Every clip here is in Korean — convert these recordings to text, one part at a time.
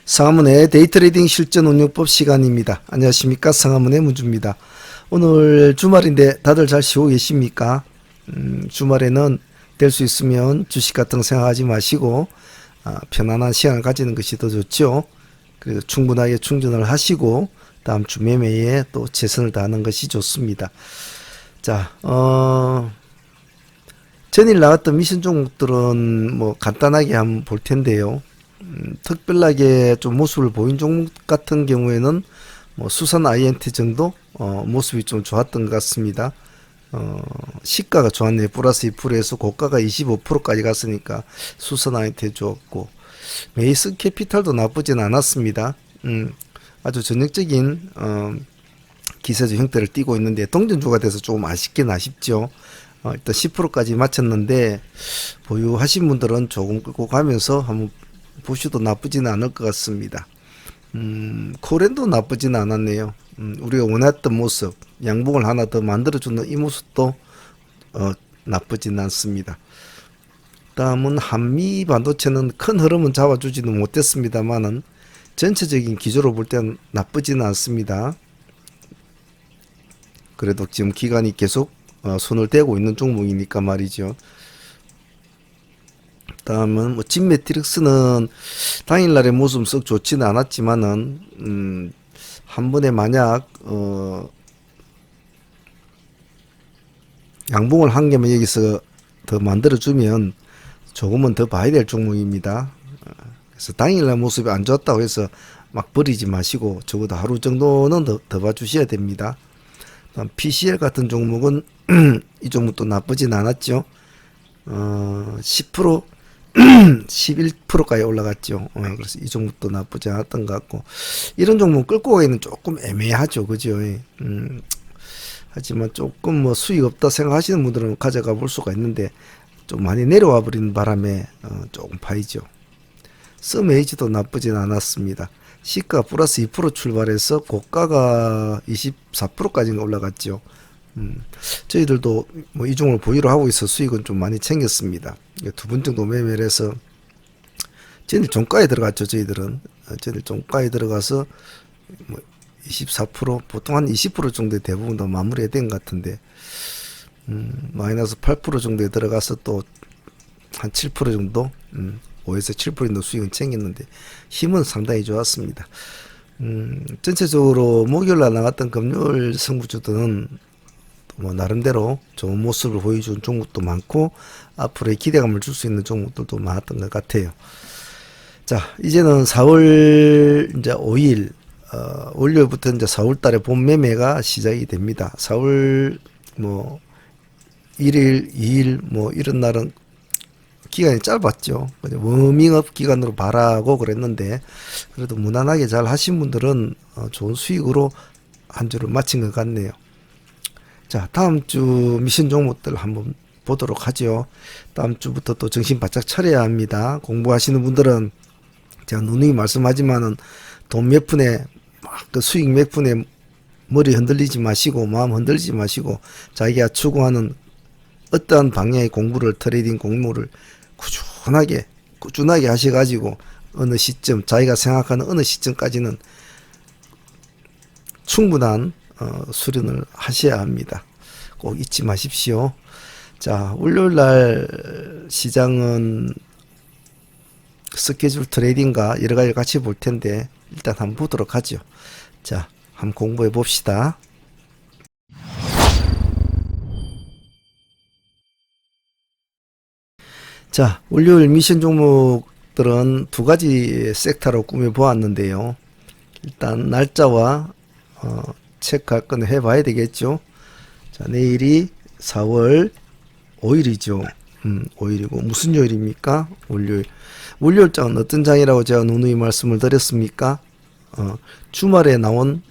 상하문의 데이트레이딩 실전운용법 시간입니다. 안녕하십니까, 상하문의 문주입니다. 오늘 주말인데 다들 잘 쉬고 계십니까? 주말에는 될 수 있으면 주식 같은 거 생각하지 마시고 편안한 시간을 가지는 것이 더 좋죠. 그래서 충분하게 충전을 하시고 다음 주 매매에 또 최선을 다하는 것이 좋습니다. 자, 전일 나왔던 미션 종목들은 뭐 간단하게 한번 볼 텐데요. 특별하게 좀 모습을 보인 종목 같은 경우에는 뭐 수산 INT 정도 모습이 좀 좋았던 것 같습니다. 시가가 좋았네요. 플러스 2%에서 고가가 25%까지 갔으니까 수산 INT 좋았고, 메이스 캐피탈도 나쁘진 않았습니다. 아주 전형적인 기세적 형태를 띠고 있는데 동전주가 돼서 조금 아쉽죠. 일단 10%까지 마쳤는데 보유하신 분들은 조금 끌고 가면서 한번 보셔도 나쁘지는 않을 것 같습니다. 코렌도 나쁘지는 않았네요. 우리가 원했던 모습, 양봉을 하나 더 만들어주는 이 모습도 나쁘지는 않습니다. 다음은 한미 반도체는 큰 흐름은 잡아주지는 못했습니다만은 전체적인 기조로 볼 때는 나쁘지는 않습니다. 그래도 지금 기간이 계속 손을 대고 있는 종목이니까 말이죠. 다음은 뭐 진매트릭스는 당일날의 모습 썩 좋지는 않았지만은 한 번에 만약 양봉을 한 개만 여기서 더 만들어주면 조금은 더 봐야 될 종목입니다. 그래서 당일날 모습이 안 좋았다고 해서 막 버리지 마시고 적어도 하루 정도는 더 봐주셔야 됩니다. 다음 PCL 같은 종목은 이 종목도 나쁘진 않았죠. 10% 11%까지 올라갔죠. 그래서 이 종목도 나쁘지 않았던 것 같고, 이런 종목 끌고 가기는 조금 애매하죠. 그죠? 하지만 조금 뭐 수익 없다 생각하시는 분들은 가져가 볼 수가 있는데 좀 많이 내려와 버리는 바람에 조금 파이죠. 서메이지도 나쁘진 않았습니다. 시가 플러스 2% 출발해서 고가가 24%까지 올라갔죠. 저희들도 뭐 이 종을 보유를 하고 있어 수익은 좀 많이 챙겼습니다. 두 번 정도 매매를 해서 저희들 종가에 들어갔죠. 저희들 종가에 들어가서 뭐 24% 보통 한 20% 정도의 대부분 다 마무리가 된 것 같은데 마이너스 8% 정도에 들어가서 또 한 7% 정도 5에서 7% 정도 수익은 챙겼는데 힘은 상당히 좋았습니다. 전체적으로 목요일날 나갔던 금요일 승부주들은 뭐 나름대로 좋은 모습을 보여준 종목도 많고 앞으로의 기대감을 줄 수 있는 종목들도 많았던 것 같아요. 자, 이제는 4월 이제 5일 월요일부터 이제 4월 달에 본 매매가 시작이 됩니다. 4월 뭐 1일, 2일 뭐 이런 날은 기간이 짧았죠. 워밍업 기간으로 바라고 그랬는데 그래도 무난하게 잘 하신 분들은 좋은 수익으로 한 주를 마친 것 같네요. 자, 다음 주 미션 종목들 한번 보도록 하죠. 다음 주부터 또 정신 바짝 차려야 합니다. 공부하시는 분들은 제가 누누이 말씀하지만은 돈 몇 푼에 그 수익 몇 푼에 머리 흔들리지 마시고 마음 흔들리지 마시고 자기가 추구하는 어떠한 방향의 공부를 트레이딩 공부를 꾸준하게 하셔가지고 어느 시점 자기가 생각하는 어느 시점까지는 충분한 수련을 하셔야 합니다. 꼭 잊지 마십시오. 자, 월요일날 시장은 스케줄 트레이딩과 여러 가지 같이 볼 텐데 일단 한번 보도록 하죠. 자, 한번 공부해 봅시다. 자, 월요일 미션 종목들은 두 가지 섹터로 꾸며 보았는데요. 일단 날짜와 체크할 건 해봐야 되겠죠. 자, 내일이 4월 5일이죠. 5일이고 무슨 요일입니까? 월요일. 월요일 장은 어떤 장이라고 제가 누누이 말씀을 드렸습니까? 주말에 나온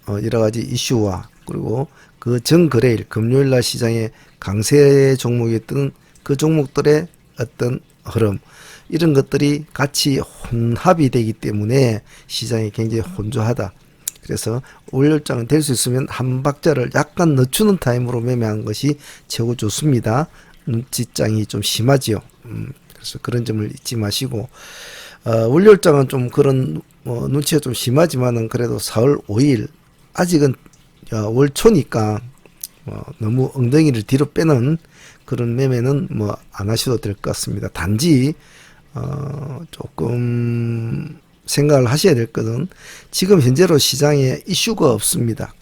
여러 가지 이슈와 그리고 그 전거래일 금요일날 시장에 강세 종목이었던 그 종목들의 어떤 흐름, 이런 것들이 같이 혼합이 되기 때문에 시장이 굉장히 혼조하다. 그래서 월요일장은 될 수 있으면 한 박자를 약간 늦추는 타임으로 매매하는 것이 최고 좋습니다. 눈치장이 좀 심하지요. 그래서 그런 점을 잊지 마시고 월요일장은 좀 그런 눈치가 좀 심하지만은 그래도 4월 5일 아직은 월초니까 너무 엉덩이를 뒤로 빼는 그런 매매는 뭐 안 하셔도 될 것 같습니다. 단지 조금 생각을 하셔야 될 것은 지금 현재로 시장에 이슈가 없습니다.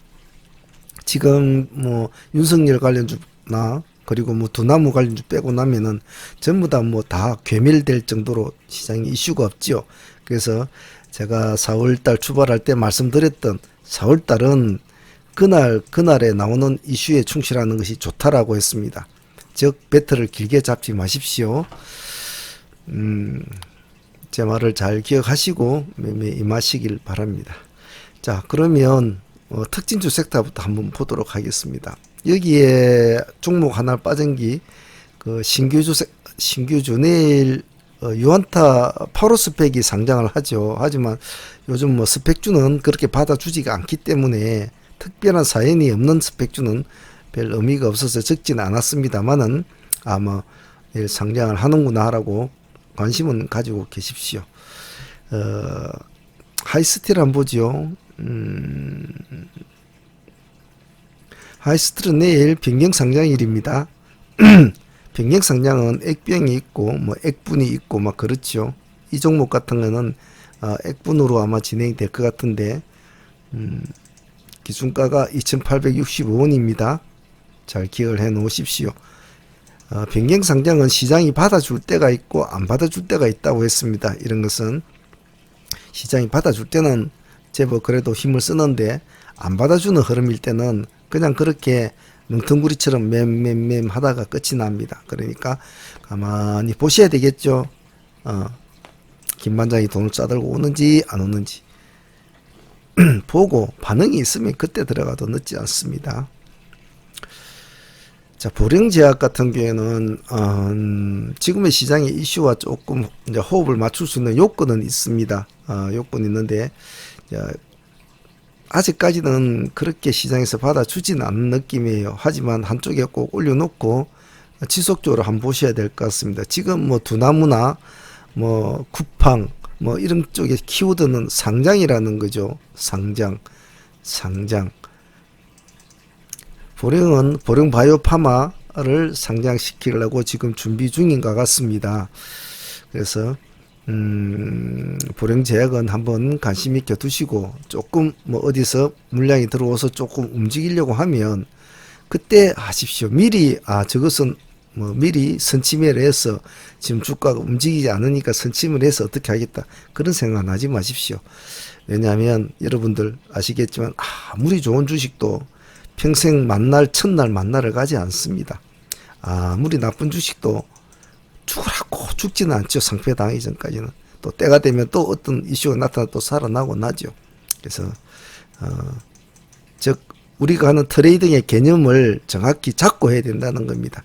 지금 뭐 윤석열 관련주나 그리고 뭐 두나무 관련주 빼고 나면은 전부 다 뭐 다 괴멸될 정도로 시장에 이슈가 없지요. 그래서 제가 4월달 출발할 때 말씀드렸던 4월달은 그날에 나오는 이슈에 충실하는 것이 좋다라고 했습니다. 즉 배틀을 길게 잡지 마십시오. 제 말을 잘 기억하시고 매매 임하시길 바랍니다. 자, 그러면 특징주 섹터부터 한번 보도록 하겠습니다. 여기에 종목 하나 빠진 그 신규주 내일 유안타 8호 스펙이 상장을 하죠. 하지만 요즘 뭐 스펙주는 그렇게 받아주지가 않기 때문에 특별한 사연이 없는 스펙주는 별 의미가 없어서 적지는 않았습니다만은 아마 내일 상장을 하는구나 라고 관심은 가지고 계십시오. 하이스틸 한번 보죠. 하이스틸은 내일 변경 상장일입니다. 변경 상장은 액병이 있고 뭐 액분이 있고 막 그렇죠. 이 종목 같은 거는 액분으로 아마 진행이 될 것 같은데 기준가가 2,865원입니다. 잘 기억을 해 놓으십시오. 변경 상장은 시장이 받아줄 때가 있고 안 받아줄 때가 있다고 했습니다. 이런 것은 시장이 받아줄 때는 제법 그래도 힘을 쓰는데 안 받아주는 흐름일 때는 그냥 그렇게 뭉텅구리처럼 맴 하다가 끝이 납니다. 그러니까 가만히 보셔야 되겠죠. 김 반장이 돈을 싸들고 오는지 안 오는지 보고 반응이 있으면 그때 들어가도 늦지 않습니다. 자, 보령제약 같은 경우에는 지금의 시장의 이슈와 조금 이제 호흡을 맞출 수 있는 요건은 있습니다. 요건이 있는데 아직까지는 그렇게 시장에서 받아주지는 않는 느낌이에요. 하지만 한쪽에 꼭 올려놓고 지속적으로 한번 보셔야 될 것 같습니다. 지금 뭐 두나무나 뭐 쿠팡 뭐 이런 쪽의 키워드는 상장이라는 거죠. 상장. 보령은 보령 바이오파마를 상장시키려고 지금 준비 중인 것 같습니다. 그래서 보령제약은 한번 관심 있게 두시고 조금 뭐 어디서 물량이 들어와서 조금 움직이려고 하면 그때 하십시오. 미리 저것은 뭐 미리 선침을 해서 지금 주가가 움직이지 않으니까 선침을 해서 어떻게 하겠다 그런 생각은 하지 마십시오. 왜냐하면 여러분들 아시겠지만 아무리 좋은 주식도 평생 첫날 만날을 가지 않습니다. 아무리 나쁜 주식도 죽으라고 죽지는 않죠. 상폐당하기 전까지는. 또 때가 되면 또 어떤 이슈가 나타나 또 살아나고 나죠. 그래서 즉 우리가 하는 트레이딩의 개념을 정확히 잡고 해야 된다는 겁니다.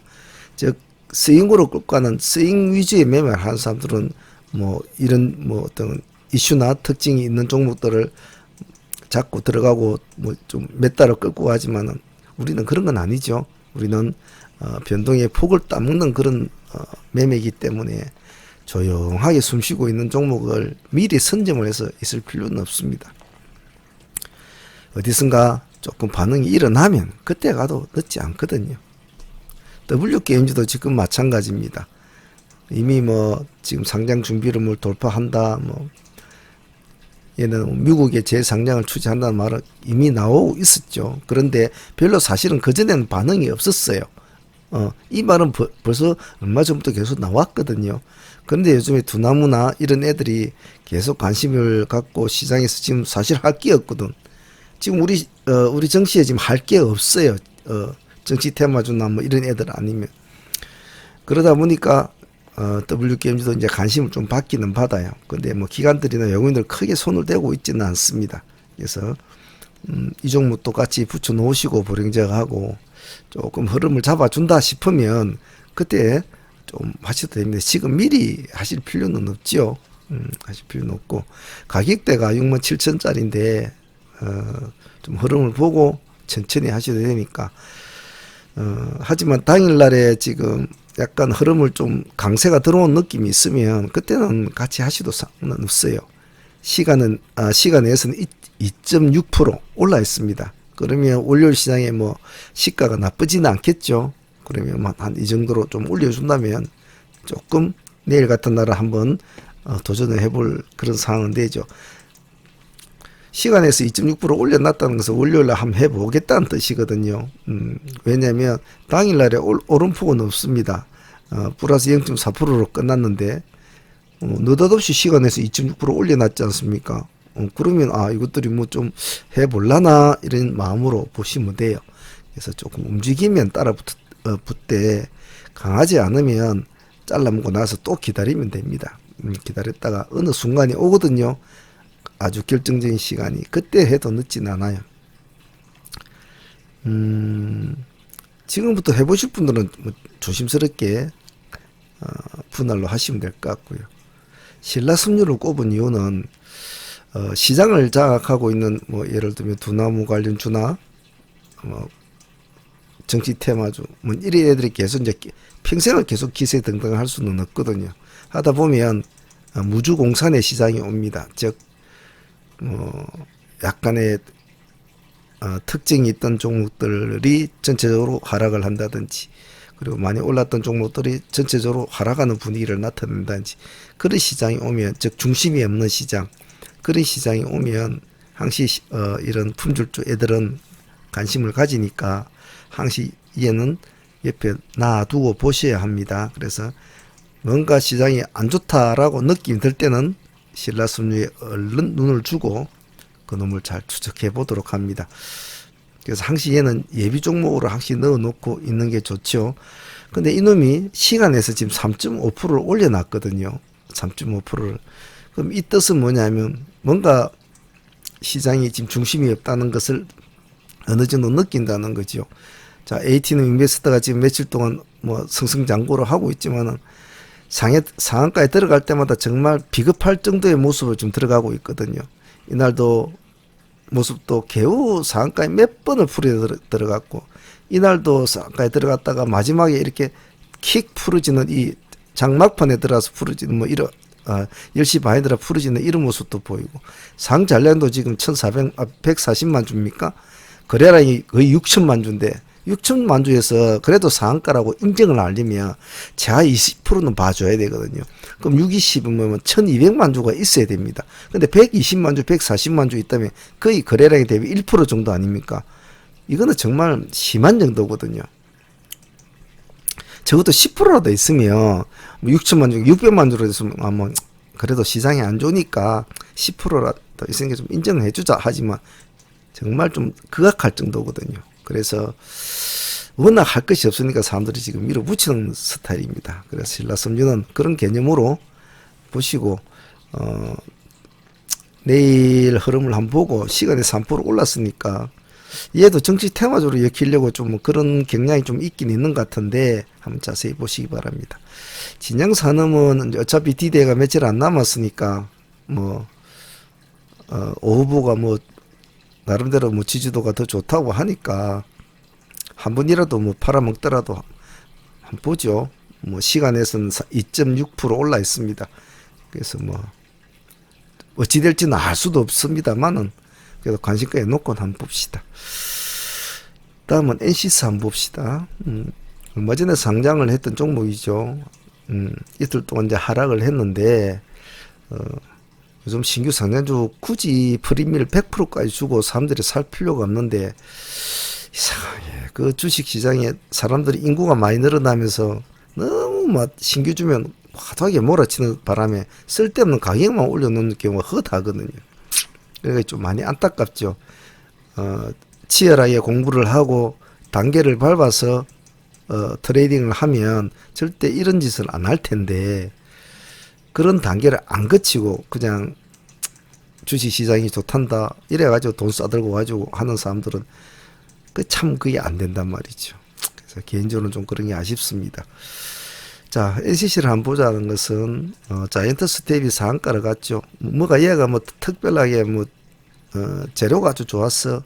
즉 스윙으로 끌고 가는 스윙 위주의 매매를 하는 사람들은 뭐 이런 뭐 어떤 이슈나 특징이 있는 종목들을 잡고 들어가고 뭐 좀 몇 달을 끌고 가지만은 우리는 그런 건 아니죠. 우리는 변동의 폭을 따먹는 그런 매매이기 때문에 조용하게 숨쉬고 있는 종목을 미리 선점을 해서 있을 필요는 없습니다. 어디선가 조금 반응이 일어나면 그때 가도 늦지 않거든요. W게임즈도 지금 마찬가지입니다. 이미 뭐 지금 상장 준비를 뭘 돌파한다 뭐 얘는 미국의 재상장을 추진한다는 말은 이미 나오고 있었죠. 그런데 별로 사실은 그전에는 반응이 없었어요. 이 말은 벌써 얼마 전부터 계속 나왔거든요. 그런데 요즘에 두나무나 이런 애들이 계속 관심을 갖고 시장에서 지금 사실 할 게 없거든. 지금 우리 정치에 지금 할 게 없어요. 정치 테마주나 뭐 이런 애들 아니면. 그러다 보니까 W게임즈도 이제 관심을 좀 받기는 받아요. 근데 뭐 기관들이나 영웅들 크게 손을 대고 있지는 않습니다. 그래서 이 종목 똑같이 붙여 놓으시고 보령제약하고 조금 흐름을 잡아준다 싶으면 그때 좀 하셔도 됩니다. 지금 미리 하실 필요는 없죠. 하실 필요는 없고 가격대가 67,000짜리인데 좀 흐름을 보고 천천히 하셔도 되니까 하지만 당일날에 지금 약간 흐름을 좀 강세가 들어온 느낌이 있으면 그때는 같이 하셔도 상관없어요. 시간에서는 2.6% 올라 있습니다. 그러면 월요일 시장에 뭐 시가가 나쁘지는 않겠죠. 그러면 한 이 정도로 좀 올려준다면 조금 내일 같은 날은 한번 도전을 해볼 그런 상황은 되죠. 시간에서 2.6% 올려놨다는 것은 월요일날 한번 해보겠다는 뜻이거든요. 왜냐하면 당일날에 오름폭은 없습니다. 플러스 0.4%로 끝났는데 느닷없이 시간에서 2.6% 올려놨지 않습니까? 그러면 이것들이 뭐 좀 해볼라나 이런 마음으로 보시면 돼요. 그래서 조금 움직이면 따라 붙되 강하지 않으면 잘라먹고 나서 또 기다리면 됩니다. 기다렸다가 어느 순간이 오거든요. 아주 결정적인 시간이. 그때 해도 늦진 않아요. 지금부터 해보실 분들은 뭐 조심스럽게 분할로 하시면 될 것 같고요. 신라섬유를 꼽은 이유는 시장을 장악하고 있는 뭐 예를 들면 두나무 관련 주나 뭐 정치 테마주 뭐 이런 애들이 계속 이제 평생을 계속 기세 등등 할 수는 없거든요. 하다 보면 무주공산의 시장이 옵니다. 즉 약간의 특징이 있던 종목들이 전체적으로 하락을 한다든지 그리고 많이 올랐던 종목들이 전체적으로 하락하는 분위기를 나타낸다든지 그런 시장이 오면 즉 중심이 없는 시장 그런 시장이 오면 항시 이런 품질주 애들은 관심을 가지니까 항시 얘는 옆에 놔두고 보셔야 합니다. 그래서 뭔가 시장이 안 좋다라고 느낌이 들 때는 신라섬유에 얼른 눈을 주고 그놈을 잘 추적해 보도록 합니다. 그래서 항시 얘는 예비 종목으로 항시 넣어 놓고 있는 게 좋죠. 근데 이놈이 시간에서 지금 3.5%를 올려놨거든요. 3.5%를. 그럼 이 뜻은 뭐냐면 뭔가 시장이 지금 중심이 없다는 것을 어느 정도 느낀다는 거죠. 자, AT는 인베스터가 지금 며칠 동안 뭐 승승장구를 하고 있지만은 상한가에 들어갈 때마다 정말 비겁할 정도의 모습을 좀 들어가고 있거든요. 이날도 모습도 겨우 상한가에 몇 번을 풀어 들어갔고 이날도 상한가에 들어갔다가 마지막에 이렇게 킥 풀어지는 이 장막판에 들어가서 풀어지는 뭐 이런 10시 반에 들어 풀어지는 이런 모습도 보이고 상 잔량도 지금 140만 주입니까? 거래량이 거의 6천만 주인데 6천만 주에서 그래도 상한가라고 인정을 하려면 제가 20%는 봐줘야 되거든요. 그럼 6, 20은 뭐면 1200만 주가 있어야 됩니다. 근데 120만 주, 140만 주 있다면 거의 거래량이 대비 1% 정도 아닙니까? 이거는 정말 심한 정도거든요. 적어도 10%라도 있으면 6천만 주, 600만 주로 있으면 뭐 그래도 시장이 안 좋으니까 10%라도 있으니까 좀 인정해 주자 하지만 정말 좀 극악할 정도거든요. 그래서 워낙 할 것이 없으니까 사람들이 지금 밀어붙이는 스타일입니다. 그래서 신라섬유는 그런 개념으로 보시고 내일 흐름을 한번 보고 시간에 3% 올랐으니까 얘도 정치 테마적으로 엮이려고 좀 그런 경향이 좀 있긴 있는 것 같은데 한번 자세히 보시기 바랍니다. 진양산업은 어차피 D-Day가 며칠 안 남았으니까 뭐 오후보가 뭐 나름대로 뭐 지지도가 더 좋다고 하니까 한 번이라도 뭐 팔아먹더라도 한번 보죠. 뭐 시간에서는 2.6% 올라 있습니다. 그래서 뭐 어찌 될지는 알 수도 없습니다만은 그래도 관심가에 놓고 한번 봅시다. 다음은 NC스 한번 봅시다. 얼마 전에 상장을 했던 종목이죠. 이틀 동안 이제 하락을 했는데 요즘 신규 상장주 굳이 프리미를 100%까지 주고 사람들이 살 필요가 없는데 이상하게 그 주식시장에 사람들이 인구가 많이 늘어나면서 너무 막 신규 주면 화하게 몰아치는 바람에 쓸데없는 가격만 올려놓는 경우가 허다하거든요. 그러니까 좀 많이 안타깝죠. 치열하게 공부를 하고 단계를 밟아서 트레이딩을 하면 절대 이런 짓을 안 할 텐데 그런 단계를 안 거치고 그냥 주식시장이 좋단다 이래가지고 돈 싸들고 가지고 하는 사람들은 그 참 그게 안 된단 말이죠. 그래서 개인적으로는 좀 그런 게 아쉽습니다. 자, NCC를 한번 보자는 것은 자이언트 스텝이 상한가를 갔죠. 뭐가 얘가 뭐 특별하게 뭐 재료가 아주 좋았어.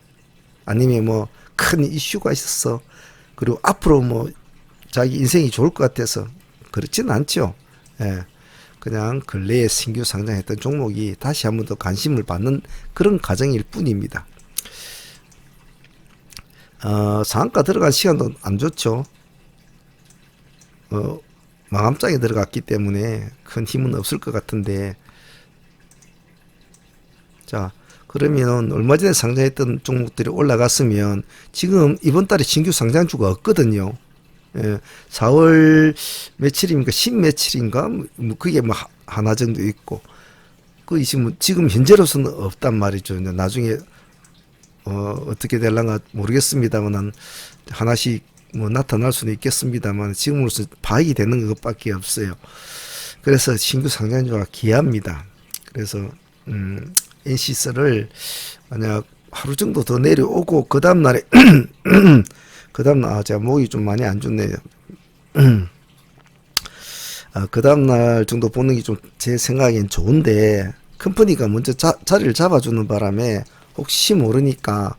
아니면 뭐 큰 이슈가 있었어. 그리고 앞으로 뭐 자기 인생이 좋을 것 같아서 그렇지는 않죠. 예. 그냥 근래에 신규 상장했던 종목이 다시 한 번 더 관심을 받는 그런 과정일 뿐입니다. 상한가 들어간 시간도 안 좋죠. 마감장에 들어갔기 때문에 큰 힘은 없을 것 같은데, 자, 그러면 얼마 전에 상장했던 종목들이 올라갔으면 지금 이번 달에 신규 상장주가 없거든요. 예, 4월 며칠입니까? 10 며칠인가? 뭐 그게 뭐 하나 정도 있고, 그 지금 현재로서는 없단 말이죠. 나중에 어떻게 될랑가 모르겠습니다만 하나씩 뭐 나타날 수는 있겠습니다만 지금으로서 파악이 되는 것밖에 없어요. 그래서 신규 상장주가 귀합니다. 그래서 NC스를 만약 하루 정도 더 내려오고 그 다음날에 그 다음날 제가 목이 좀 많이 안 좋네요. 그 다음날 정도 보는 게 좀 제 생각엔 좋은데, 컴퍼니가 먼저 자리를 잡아주는 바람에 혹시 모르니까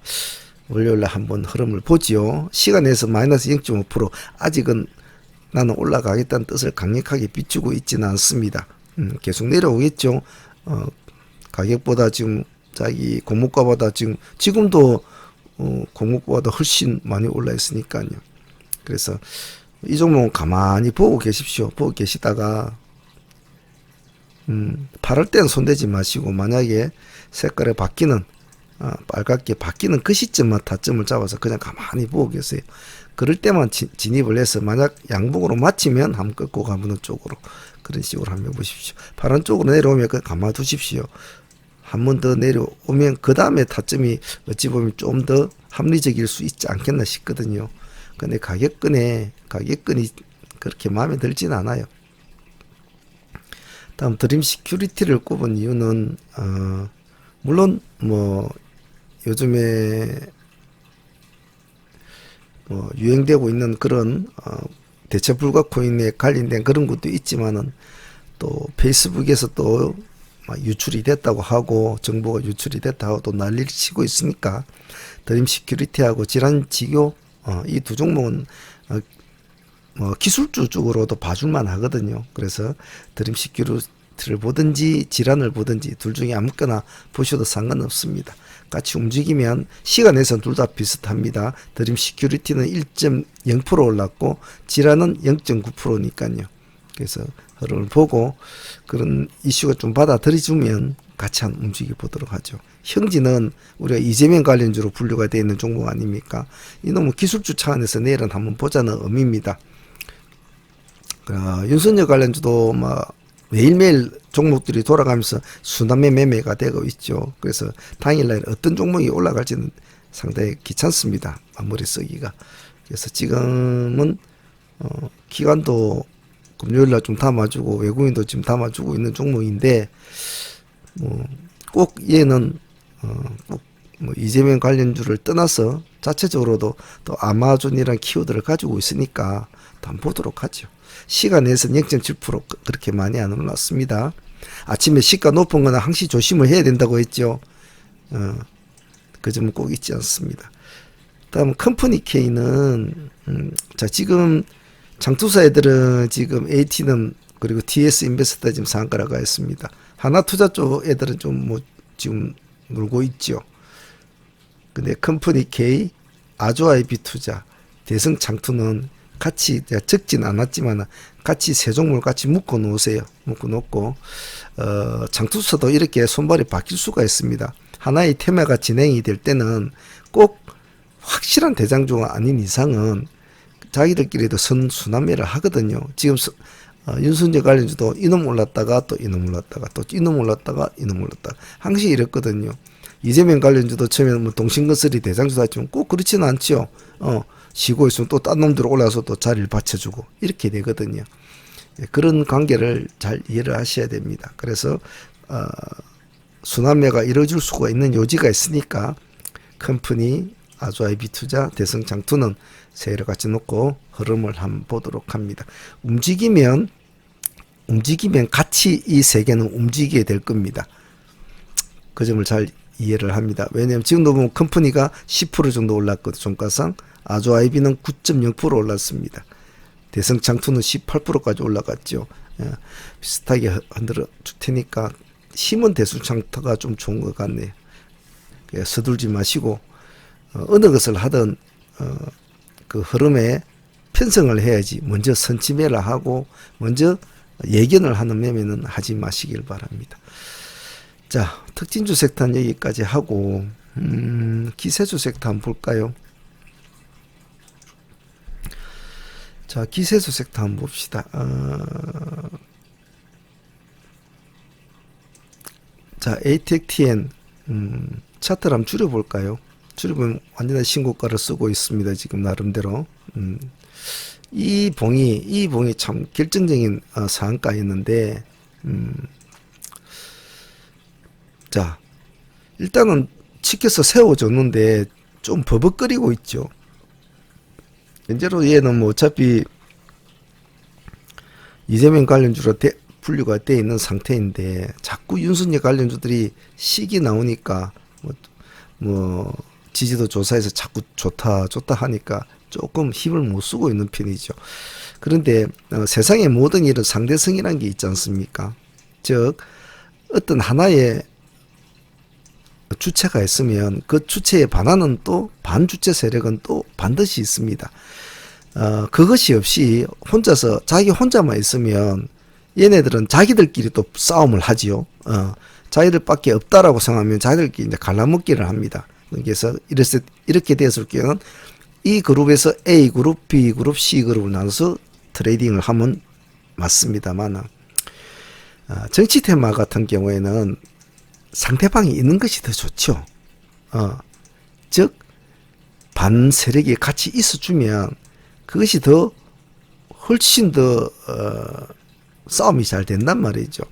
월요일에 한번 흐름을 보지요. 시간에서 마이너스 0.5% 아직은 나는 올라가겠다는 뜻을 강력하게 비추고 있지는 않습니다. 계속 내려오겠죠. 가격보다 지금 자기 공모가보다 지금도 공모가보다 훨씬 많이 올라 있으니까요. 그래서 이 종목은 가만히 보고 계십시오. 보고 계시다가 팔을 때는 손대지 마시고, 만약에 색깔이 바뀌는 빨갛게 바뀌는 그 시점만 타점을 잡아서 그냥 가만히 보고 계세요. 그럴 때만 진입을 해서 만약 양봉으로 맞추면 한번 끌고 가보는 쪽으로, 그런 식으로 한번 해보십시오. 파란 쪽으로 내려오면 그냥 가만히 두십시오. 한 번 더 내려오면 그 다음에 타점이 어찌 보면 좀 더 합리적일 수 있지 않겠나 싶거든요. 근데 가격권이 그렇게 마음에 들진 않아요. 다음 드림 시큐리티를 꼽은 이유는 물론 뭐 요즘에 뭐 유행되고 있는 그런 대체 불가 코인에 관련된 그런 것도 있지만은, 또 페이스북에서 또 유출이 됐다고 하고 정보가 유출이 됐다고 하고 또 난리를 치고 있으니까 드림 시큐리티하고 질환지교 이 두 종목은 기술주 쪽으로도 봐줄만 하거든요. 그래서 드림 시큐리티를 보든지 질환을 보든지 둘 중에 아무거나 보셔도 상관없습니다. 같이 움직이면 시간에선 둘 다 비슷합니다. 드림 시큐리티는 1.0% 올랐고 질환은 0.9%니까요. 그래서 흐름을 보고 그런 이슈가 좀 받아들여주면 같이 한번 움직여 보도록 하죠. 형지는 우리가 이재명 관련주로 분류가 되어 있는 종목 아닙니까? 이놈은 기술주 차원에서 내일은 한번 보자는 의미입니다. 윤석열 관련주도 매일매일 종목들이 돌아가면서 순환매 매매가 되고 있죠. 그래서 당일날 어떤 종목이 올라갈지는 상당히 귀찮습니다. 마무리 쓰기가. 그래서 지금은 기관도 금요일날 좀 담아주고 외국인도 지금 담아주고 있는 종목인데, 꼭 얘는 꼭 이재명 관련주를 떠나서 자체적으로도 또 아마존이라는 키워드를 가지고 있으니까 한번 보도록 하죠. 시간에서는 0.7% 그렇게 많이 안 올랐습니다. 아침에 시가 높은 거는 항시 조심을 해야 된다고 했죠. 그 점은 꼭 잊지 않습니다. 다음 컴퍼니 K는 자, 지금 장투사 애들은 지금 AT는 그리고 TS 인베스터 지금 상한가라고 했습니다. 하나투자 쪽 애들은 좀 지금 놀고 있죠. 근데 컴퍼니 K, 아주아이비 투자, 대성 장투는 같이 적진 않았지만 같이 세 종목을 같이 묶어 놓으세요. 묶어 놓고 장투사도 이렇게 손발이 바뀔 수가 있습니다. 하나의 테마가 진행이 될 때는 꼭 확실한 대장주가 아닌 이상은 자기들끼리도 순환매를 하거든요. 지금 윤석열 관련주도 이놈 올랐다가 또 이놈 올랐다가 또 이놈 올랐다가 이놈 올랐다가 항상 이랬거든요. 이재명 관련주도 처음에는 동신건설이 대장주다 했지만 꼭 그렇지는 않죠. 쉬고 있으면 또 딴 놈들 올라서 또 자리를 받쳐주고 이렇게 되거든요. 그런 관계를 잘 이해를 하셔야 됩니다. 그래서 순환매가 이루어질 수가 있는 요지가 있으니까 컴퍼니, 아주아이비 투자, 대성장투는 세일을 같이 놓고 흐름을 한번 보도록 합니다. 움직이면 같이 이 세 개는 움직이게 될 겁니다. 그 점을 잘 이해를 합니다. 왜냐하면 지금도 보면 컴퍼니가 10% 정도 올랐거든요. 종가상. 아주아이비는 9.0% 올랐습니다. 대성장투는 18%까지 올라갔죠. 예, 비슷하게 흔들어 줄 테니까 힘은 대성장투가 좀 좋은 것 같네요. 서둘지 마시고 어느 것을 하든 그 흐름에 편성을 해야지 먼저 선취매를 하고 먼저 예견을 하는 매매는 하지 마시길 바랍니다. 자, 특징주 섹터는 여기까지 하고 기세주 섹터 한번 볼까요? 자, 기세주 섹터 한번 봅시다. 자, ATXTN 차트를 한번 줄여볼까요? 줄여보면 완전한 신고가를 쓰고 있습니다. 지금 나름대로. 이 봉이 참 결정적인 상한가였는데, 자, 일단은 치켜서 세워줬는데 좀 버벅거리고 있죠. 현재로 얘는 뭐 어차피 이재명 관련주로 분류가 돼 있는 상태인데 자꾸 윤석열 관련주들이 식이 나오니까 뭐 지지도 조사에서 자꾸 좋다 하니까 조금 힘을 못 쓰고 있는 편이죠. 그런데 세상의 모든 일은 상대성이라는 게 있지 않습니까? 즉 어떤 하나의 주체가 있으면 그 주체에 반하는 또 반주체 세력은 또 반드시 있습니다. 그것이 없이 혼자서 자기 혼자만 있으면 얘네들은 자기들끼리 또 싸움을 하지요. 자기들밖에 없다라고 생각하면 자기들끼리 이제 갈라먹기를 합니다. 그래서 이렇게 됐을 경우는 이 그룹에서 A 그룹, B 그룹, C 그룹을 나눠서 트레이딩을 하면 맞습니다만 정치 테마 같은 경우에는 상대방이 있는 것이 더 좋죠. 즉 반 세력이 같이 있어주면 그것이 더 훨씬 더 싸움이 잘 된단 말이죠.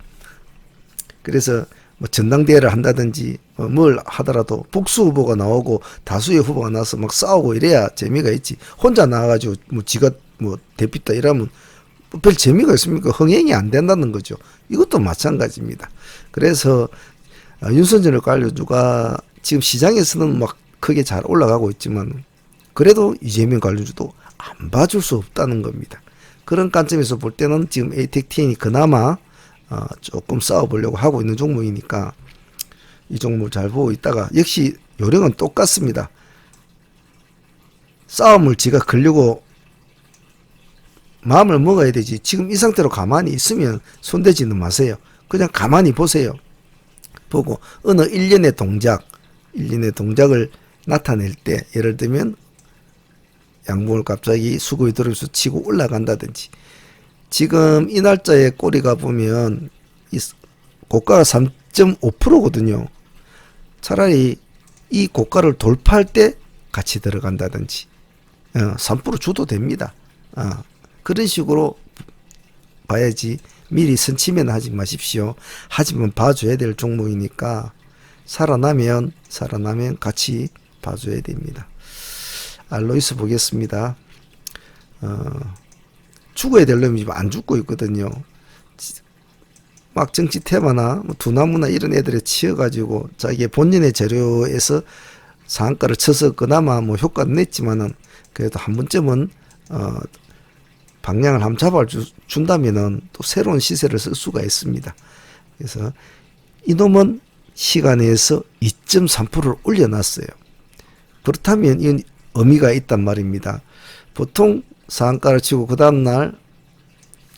그래서 뭐 전당대회를 한다든지 뭘 하더라도 복수 후보가 나오고 다수의 후보가 나와서 막 싸우고 이래야 재미가 있지. 혼자 나와가지고 뭐 지가 뭐 대피다 이러면 별 재미가 있습니까? 흥행이 안 된다는 거죠. 이것도 마찬가지입니다. 그래서 윤석열 관련주가 지금 시장에서는 막 크게 잘 올라가고 있지만 그래도 이재명 관련주도 안 봐줄 수 없다는 겁니다. 그런 관점에서 볼 때는 지금 ATXTN이 그나마 조금 싸워보려고 하고 있는 종목이니까 이 종목을 잘 보고 있다가 역시 요령은 똑같습니다. 싸움을 지가 걸려고 마음을 먹어야 되지. 지금 이 상태로 가만히 있으면 손대지는 마세요. 그냥 가만히 보세요. 보고 어느 일련의 동작을 나타낼 때 예를 들면 양봉을 갑자기 수급이 들어서 치고 올라간다든지 지금 이 날짜에 꼬리가 보면 이 고가가 3.5%거든요. 차라리 이 고가를 돌파할 때 같이 들어간다든지 3% 줘도 됩니다. 그런 식으로 봐야지 미리 선치면 하지 마십시오. 하지만 봐줘야 될 종목이니까 살아나면 같이 봐줘야 됩니다. 알로이스 보겠습니다. 죽어야 될 놈이 지금 안 죽고 있거든요. 막 정치 테마나 뭐 두나무나 이런 애들에 치여가지고 자기의 본연의 재료에서 상한가를 쳐서 그나마 뭐 효과는 냈지만은 그래도 한 번쯤은 방향을 한번 잡아준다면은 또 새로운 시세를 쓸 수가 있습니다. 그래서 이놈은 시간에서 2.3%를 올려놨어요. 그렇다면 이건 의미가 있단 말입니다. 보통 상한가를 치고 그 다음날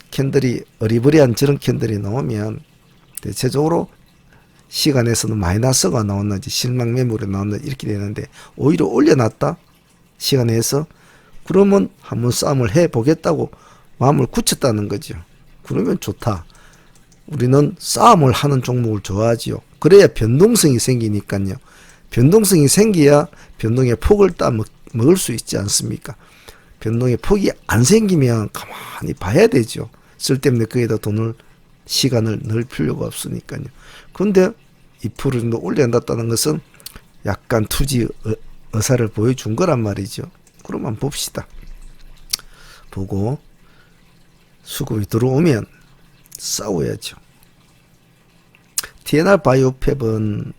캔들이 어리버리한 저런 캔들이 나오면 대체적으로 시간에서는 마이너스가 나왔는지 실망 매물이 나왔는지 이렇게 되는데 오히려 올려놨다 시간에서 그러면 한번 싸움을 해보겠다고 마음을 굳혔다는 거죠. 그러면 좋다. 우리는 싸움을 하는 종목을 좋아하지요. 그래야 변동성이 생기니까요. 변동성이 생겨야 변동의 폭을 먹을 수 있지 않습니까? 변동의 폭이 안 생기면 가만히 봐야 되죠. 쓸데없는 거기다 시간을 넣을 필요가 없으니까요. 그런데 2% 정도 올려놨다는 것은 약간 투지 의사를 보여준 거란 말이죠. 그러면 봅시다. 보고 수급이 들어오면 싸워야죠. TNR 바이오팹은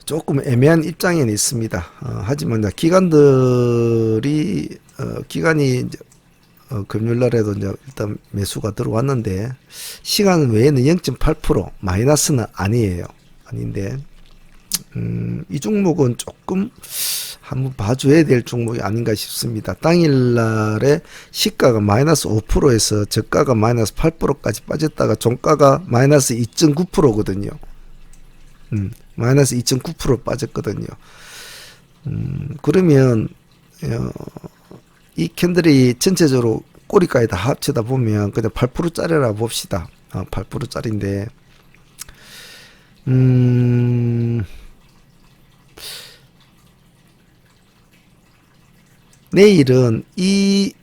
조금 애매한 입장에는 있습니다. 하지만 이제 기관들이 기간이 이제 금요일 날에도 이제 일단 매수가 들어왔는데 시간 외에는 0.8% 마이너스는 아니에요. 아닌데 이 종목은 조금 한번 봐줘야 될 종목이 아닌가 싶습니다. 당일날에 시가가 마이너스 5%에서 저가가 마이너스 8%까지 빠졌다가 종가가 마이너스 2.9%거든요. 마이너스 2.9% 빠졌거든요. 그러면 이 캔들이 전체적으로 꼬리까지 다 합치다 보면 그냥 8%짜리라 봅시다. 8%짜리인데 내일은 이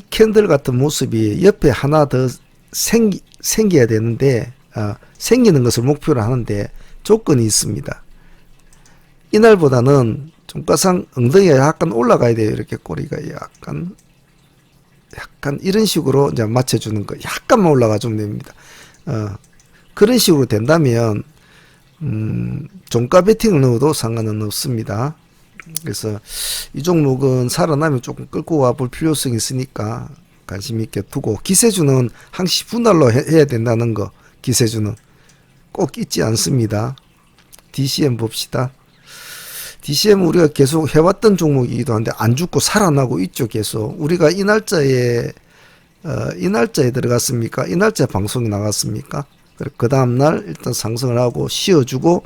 캔들 같은 모습이 옆에 하나 더 생겨야 되는데 생기는 것을 목표로 하는데 조건이 있습니다. 이날보다는 종가상 엉덩이가 약간 올라가야 돼요. 이렇게 꼬리가 약간 이런 식으로 이제 맞춰주는 거. 약간만 올라가주면 됩니다. 그런 식으로 된다면 종가 베팅을 넣어도 상관은 없습니다. 그래서 이 종목은 살아나면 조금 끌고 와볼 필요성이 있으니까 관심 있게 두고, 기세주는 항시 분할로 해야 된다는 거, 기세주는 꼭 잊지 않습니다. DCM 봅시다. DCM 우리가 계속 해왔던 종목이기도 한데 안 죽고 살아나고 있죠. 계속 우리가 이 날짜에 들어갔습니까? 이 날짜에 방송이 나갔습니까? 그 다음날 일단 상승을 하고 쉬어주고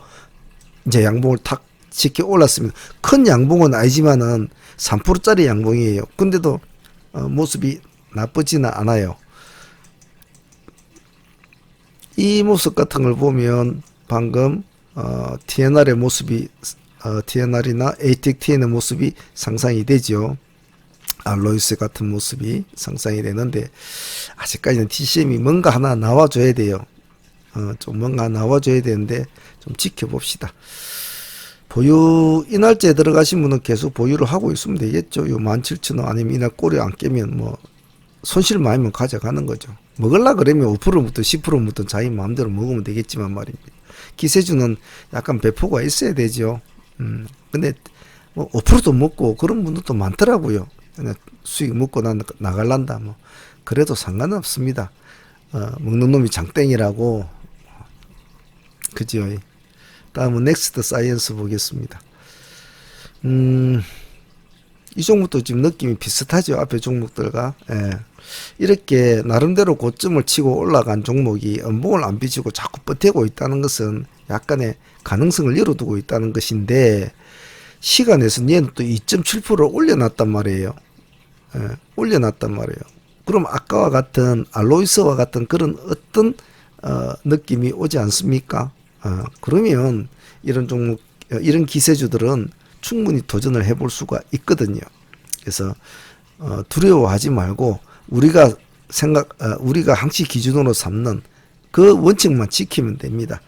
이제 양봉을 탁 지켜 올랐습니다. 큰 양봉은 아니지만은 3%짜리 양봉이에요. 근데도 모습이 나쁘지는 않아요. 이 모습 같은 걸 보면 방금 TNR의 모습이 TNR이나 ATTN의 모습이 상상이 되죠. 알로이스 같은 모습이 상상이 되는데 아직까지는 DCM이 뭔가 하나 나와줘야 돼요. 좀 뭔가 나와줘야 되는데 좀 지켜봅시다. 보유 이 날짜에 들어가신 분은 계속 보유를 하고 있으면 되겠죠. 요 17,000원 아니면 이날 꼬리 안 깨면 뭐 손실 많으면 가져가는 거죠. 먹을라 그러면 5%부터 10%부터 자기 마음대로 먹으면 되겠지만 말입니다. 기세주는 약간 배포가 있어야 되죠. 근데 뭐 5%도 먹고 그런 분들도 많더라고요. 그냥 수익 먹고 나갈란다 뭐 그래도 상관은 없습니다. 먹는 놈이 장땡이라고. 그죠? 다음은 넥스트 사이언스 보겠습니다. 이 종목도 지금 느낌이 비슷하죠. 앞에 종목들과. 이렇게 나름대로 고점을 치고 올라간 종목이 연봉을 안 비치고 자꾸 버티고 있다는 것은 약간의 가능성을 열어두고 있다는 것인데, 시간에서 얘는 또 2.7%를 올려놨단 말이에요. 올려놨단 말이에요. 그럼 아까와 같은 알로이스와 같은 그런 어떤 느낌이 오지 않습니까? 그러면 이런 종목, 이런 기세주들은 충분히 도전을 해볼 수가 있거든요. 그래서 두려워하지 말고 우리가 항시 기준으로 삼는 그 원칙만 지키면 됩니다.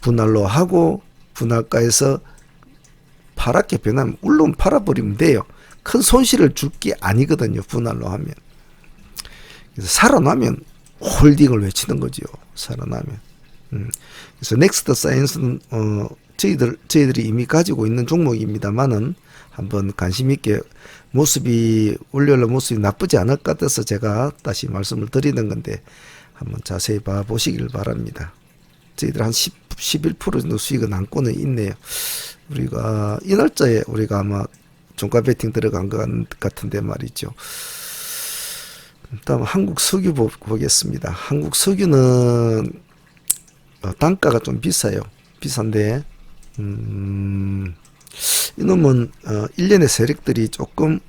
분할로 하고 분할가에서 파랗게 변하면 물론 팔아버리면 돼요. 큰 손실을 줄 게 아니거든요. 분할로 하면. 그래서 살아나면 홀딩을 외치는 거죠. 살아나면. 그래서 넥스트 사이언스는 저희들이 이미 가지고 있는 종목입니다만은 한번 관심 있게 모습이 월요일 모습이 나쁘지 않을 것 같아서 제가 다시 말씀을 드리는 건데 한번 자세히 봐 보시길 바랍니다. 저희들 한 11% 정도 수익은 안고는 있네요. 우리가 이 날짜에 우리가 아마 종가 베팅 들어간 것 같은데 말이죠. 다음 한국 석유 보겠습니다. 한국 석유는 단가가 좀 비싸요. 비싼데 이놈은 1년의 세력들이 조금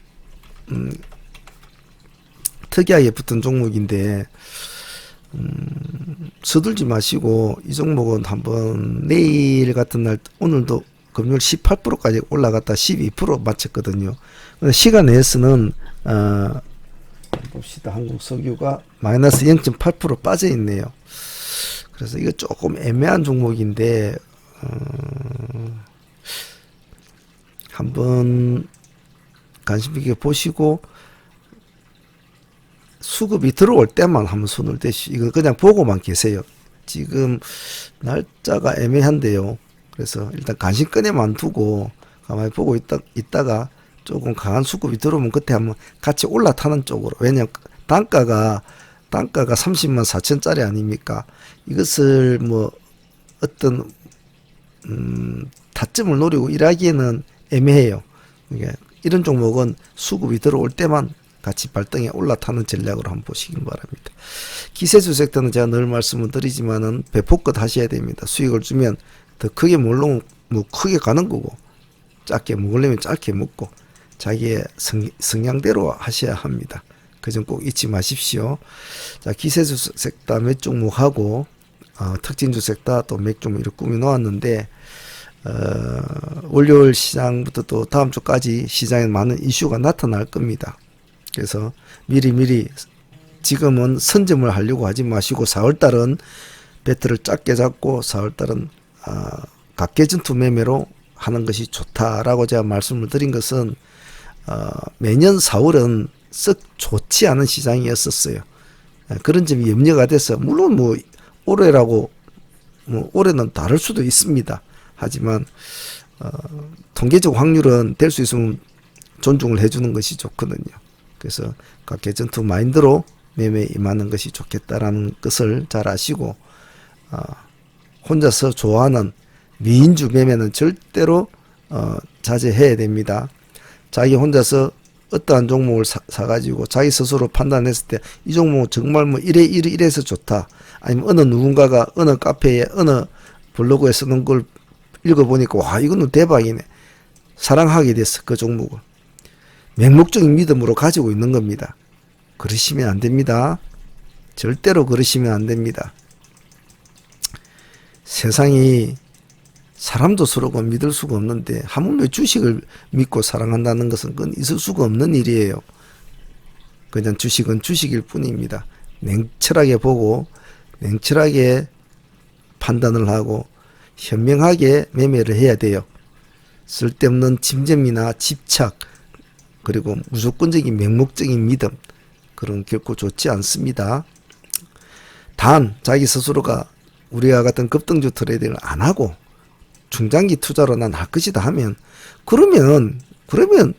특이하게 붙은 종목인데 서둘지 마시고 이 종목은 한번 내일 같은 날, 오늘도 금요일 18%까지 올라갔다 12% 마쳤거든요. 시간 내에서는 봅시다. 한국 석유가 마이너스 0.8% 빠져 있네요. 그래서 이거 조금 애매한 종목인데 한번 관심 있게 보시고 수급이 들어올 때만 한번 손을 대시. 이거 그냥 보고만 계세요. 지금 날짜가 애매한데요. 그래서 일단 간신거에만 두고 가만히 보고 있다가 조금 강한 수급이 들어오면 그때 한번 같이 올라타는 쪽으로. 왜냐면 단가가 30만 4천짜리 아닙니까? 이것을 뭐 어떤 타점을 노리고 일하기에는 애매해요. 그러니까 이런 종목은 수급이 들어올 때만 같이 발등에 올라타는 전략으로 한번 보시기 바랍니다. 기세주 섹터는 제가 늘 말씀을 드리지만은 배포껏 하셔야 됩니다. 수익을 주면 더 크게 물론 뭐 크게 가는 거고, 짧게 먹으려면 짧게 먹고 자기의 성향대로 하셔야 합니다. 그 점 꼭 잊지 마십시오. 자, 기세주 섹터 몇 종목하고 특징주 섹터 또 몇 종목 이렇게 꾸며 놓았는데, 월요일 시장부터 또 다음 주까지 시장에 많은 이슈가 나타날 겁니다. 그래서 미리 지금은 선점을 하려고 하지 마시고 4월달은 배트를 작게 잡고 4월달은 각계전투 매매로 하는 것이 좋다라고 제가 말씀을 드린 것은 매년 4월은 썩 좋지 않은 시장이었었어요. 그런 점이 염려가 돼서 물론 뭐 올해라고 뭐 올해는 다를 수도 있습니다. 하지만 통계적 확률은 될 수 있으면 존중을 해주는 것이 좋거든요. 그래서 각계전투 마인드로 매매에 임하는 것이 좋겠다라는 것을 잘 아시고 혼자서 좋아하는 미인주 매매는 절대로 자제해야 됩니다. 자기 혼자서 어떠한 종목을 사가지고 자기 스스로 판단했을 때 이 종목은 정말 뭐 이래서 좋다. 아니면 어느 누군가가 어느 카페에 어느 블로그에 쓰는 걸 읽어보니까 와 이거는 대박이네. 사랑하게 됐어. 그 종목을. 맹목적인 믿음으로 가지고 있는 겁니다. 그러시면 안 됩니다. 절대로 그러시면 안 됩니다. 세상이 사람도 서로 믿을 수가 없는데 하물며 주식을 믿고 사랑한다는 것은 그건 있을 수가 없는 일이에요. 그냥 주식은 주식일 뿐입니다. 냉철하게 보고 냉철하게 판단을 하고 현명하게 매매를 해야 돼요. 쓸데없는 짐점이나 집착 그리고 무조건적인 맹목적인 믿음 그런 결코 좋지 않습니다. 단 자기 스스로가 우리와 같은 급등주 트레이딩을 안 하고 중장기 투자로 난 할 것이다 하면 그러면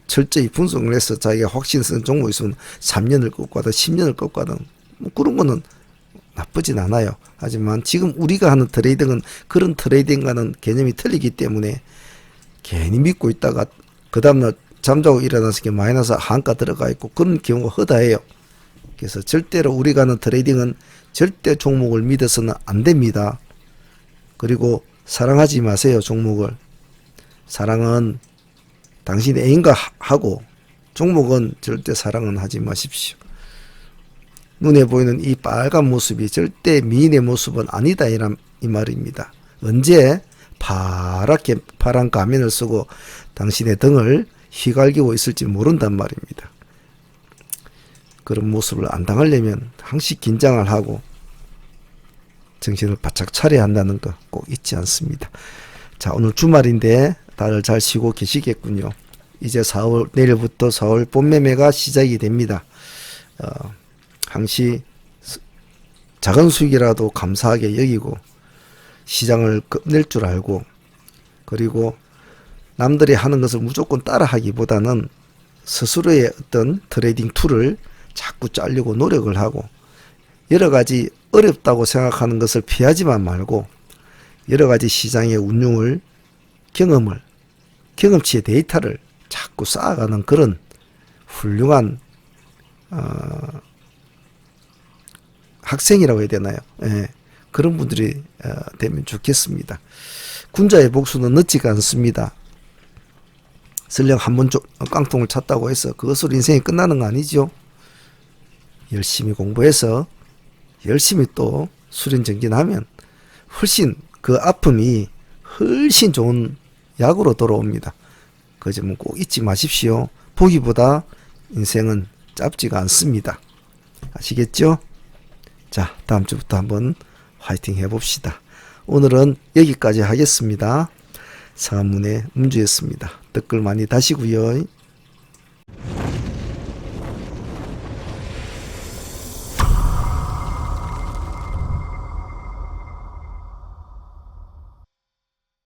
철저히 분석을 해서 자기가 확신 쓰는 종목 있으면 3년을 꺾고 하든 10년을 꺾고 하든 뭐 그런 거는 나쁘진 않아요. 하지만 지금 우리가 하는 트레이딩은 그런 트레이딩과는 개념이 틀리기 때문에 괜히 믿고 있다가 그 다음날 잠자고 일어나서 마이너스 한가 들어가 있고 그런 경우가 허다해요. 그래서 절대로 우리가 하는 트레이딩은 절대 종목을 믿어서는 안 됩니다. 그리고 사랑하지 마세요. 종목을. 사랑은 당신 애인과 하고 종목은 절대 사랑은 하지 마십시오. 눈에 보이는 이 빨간 모습이 절대 미인의 모습은 아니다 이 말입니다. 언제 파랗게 파란 가면을 쓰고 당신의 등을 휘갈기고 있을지 모른단 말입니다. 그런 모습을 안 당하려면 항시 긴장을 하고 정신을 바짝 차려야 한다는 거 꼭 잊지 않습니다. 자, 오늘 주말인데 다들 잘 쉬고 계시겠군요. 이제 4월 내일부터 4월 봄매매가 시작이 됩니다. 항시 작은 수익이라도 감사하게 여기고 시장을 끝낼 줄 알고 그리고 남들이 하는 것을 무조건 따라하기보다는 스스로의 어떤 트레이딩 툴을 자꾸 짜려고 노력을 하고 여러 가지 어렵다고 생각하는 것을 피하지만 말고 여러 가지 시장의 운용을 경험치의 데이터를 자꾸 쌓아가는 그런 훌륭한 학생이라고 해야 되나요? 예, 그런 분들이 되면 좋겠습니다. 군자의 복수는 늦지가 않습니다. 설령 한번 깡통을 찼다고 해서 그것으로 인생이 끝나는 거 아니죠. 열심히 공부해서 열심히 또 수련정진하면 훨씬 그 아픔이 훨씬 좋은 약으로 돌아옵니다. 그 점은 꼭 잊지 마십시오. 보기보다 인생은 짧지가 않습니다. 아시겠죠? 자, 다음 주부터 한번 화이팅 해봅시다. 오늘은 여기까지 하겠습니다. 사문의 음주였습니다. 댓글 많이 다시고요.